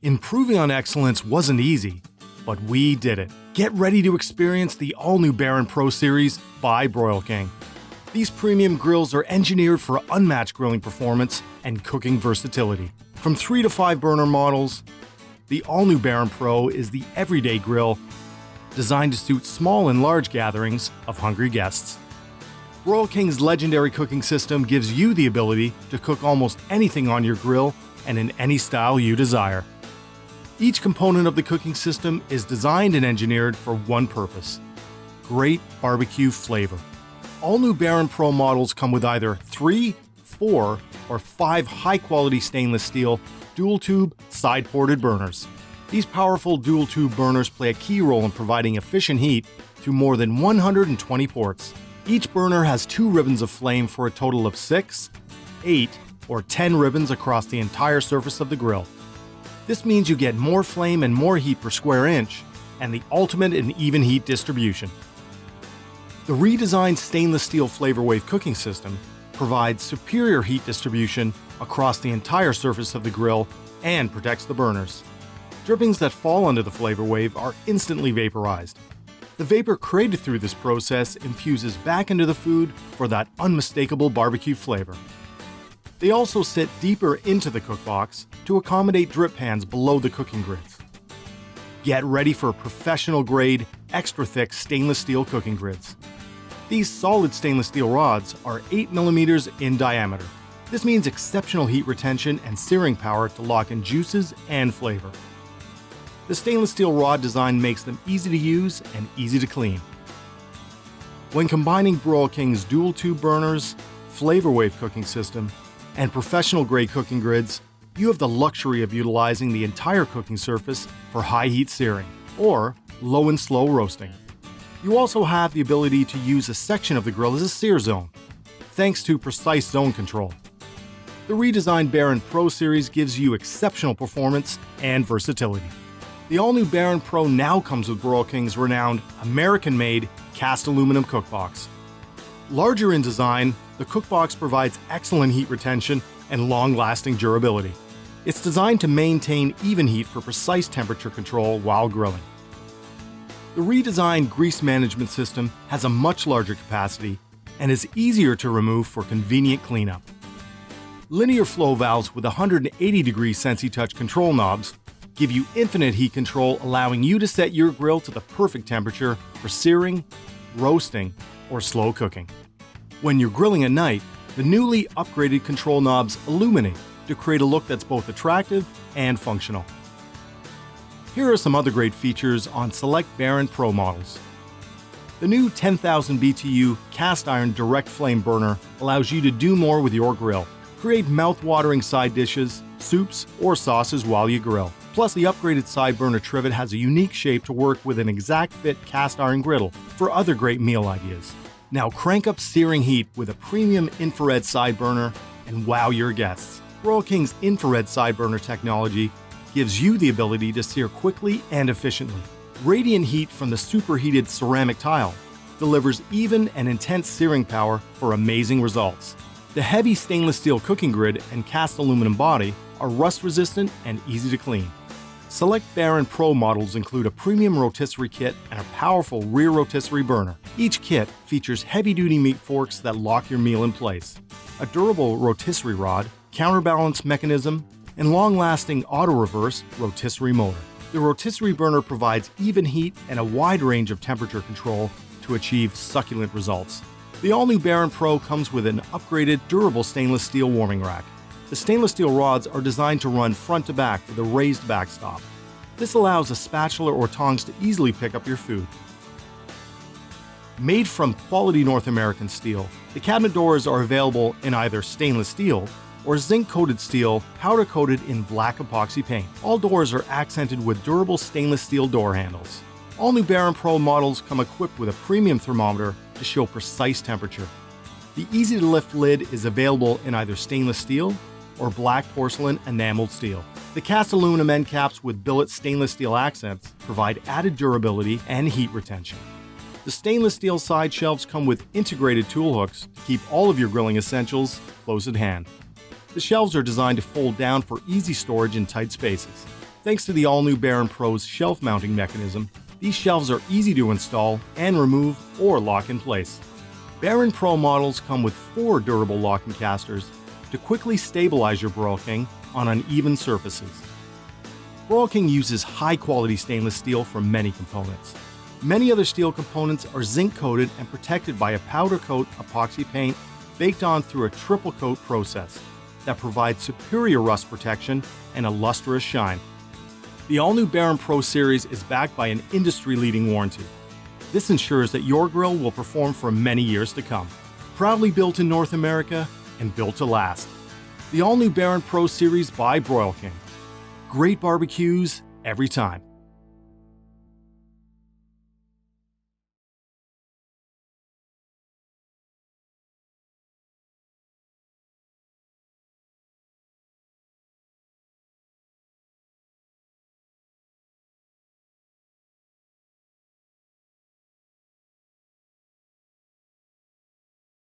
Improving on excellence wasn't easy, but we did it. Get ready to experience the all-new Baron Pro Series by Broil King. These premium grills are engineered for unmatched grilling performance and cooking versatility. From 3 to 5 burner models, the all-new Baron Pro is the everyday grill designed to suit small and large gatherings of hungry guests. Broil King's legendary cooking system gives you the ability to cook almost anything on your grill and in any style you desire. Each component of the cooking system is designed and engineered for one purpose: great barbecue flavor. All new Baron Pro models come with either 3, 4, or 5 high-quality stainless steel dual-tube side-ported burners. These powerful dual-tube burners play a key role in providing efficient heat through more than 120 ports. Each burner has 2 ribbons of flame for a total of 6, 8, or 10 ribbons across the entire surface of the grill. This means you get more flame and more heat per square inch, and the ultimate in even heat distribution. The redesigned stainless steel Flavor Wave cooking system provides superior heat distribution across the entire surface of the grill and protects the burners. Drippings that fall under the Flavor Wave are instantly vaporized. The vapor created through this process infuses back into the food for that unmistakable barbecue flavor. They also sit deeper into the cookbox to accommodate drip pans below the cooking grids. Get ready for professional-grade, extra-thick stainless steel cooking grids. These solid stainless steel rods are 8 millimeters in diameter. This means exceptional heat retention and searing power to lock in juices and flavor. The stainless steel rod design makes them easy to use and easy to clean. When combining Broil King's dual-tube burners, Flavor Wave cooking system, and professional-grade cooking grids, you have the luxury of utilizing the entire cooking surface for high-heat searing or low and slow roasting. You also have the ability to use a section of the grill as a sear zone, thanks to precise zone control. The redesigned Baron Pro Series gives you exceptional performance and versatility. The all-new Baron Pro now comes with Broil King's renowned American-made cast aluminum cookbox. Larger in design, the cookbox provides excellent heat retention and long-lasting durability. It's designed to maintain even heat for precise temperature control while grilling. The redesigned grease management system has a much larger capacity and is easier to remove for convenient cleanup. Linear flow valves with 180-degree SensiTouch control knobs give you infinite heat control, allowing you to set your grill to the perfect temperature for searing, roasting, or slow cooking. When you're grilling at night, the newly upgraded control knobs illuminate to create a look that's both attractive and functional. Here are some other great features on select Baron Pro models. The new 10,000 BTU cast iron direct flame burner allows you to do more with your grill. Create mouth-watering side dishes, soups, or sauces while you grill. Plus, the upgraded side burner trivet has a unique shape to work with an exact fit cast iron griddle for other great meal ideas. Now crank up searing heat with a premium infrared side burner and wow your guests. Broil King's infrared side burner technology gives you the ability to sear quickly and efficiently. Radiant heat from the superheated ceramic tile delivers even and intense searing power for amazing results. The heavy stainless steel cooking grid and cast aluminum body are rust-resistant and easy to clean. Select Baron Pro models include a premium rotisserie kit and a powerful rear rotisserie burner. Each kit features heavy-duty meat forks that lock your meal in place, a durable rotisserie rod, counterbalance mechanism, and long-lasting auto-reverse rotisserie motor. The rotisserie burner provides even heat and a wide range of temperature control to achieve succulent results. The all-new Baron Pro comes with an upgraded durable stainless steel warming rack. The stainless steel rods are designed to run front to back with a raised backstop. This allows a spatula or tongs to easily pick up your food. Made from quality North American steel, the cabinet doors are available in either stainless steel or zinc-coated steel powder-coated in black epoxy paint. All doors are accented with durable stainless steel door handles. All new Baron Pro models come equipped with a premium thermometer to show precise temperature. The easy-to-lift lid is available in either stainless steel or black porcelain enameled steel. The cast aluminum end caps with billet stainless steel accents provide added durability and heat retention. The stainless steel side shelves come with integrated tool hooks to keep all of your grilling essentials close at hand. The shelves are designed to fold down for easy storage in tight spaces. Thanks to the all-new Baron Pro's shelf mounting mechanism, these shelves are easy to install and remove or lock in place. Baron Pro models come with 4 durable locking casters to quickly stabilize your Broil King on uneven surfaces. Broil King uses high-quality stainless steel for many components. Many other steel components are zinc-coated and protected by a powder coat epoxy paint baked on through a triple coat process that provides superior rust protection and a lustrous shine. The all-new Baron Pro series is backed by an industry-leading warranty. This ensures that your grill will perform for many years to come. Proudly built in North America and built to last. The all-new Baron Pro series by Broil King. Great barbecues every time.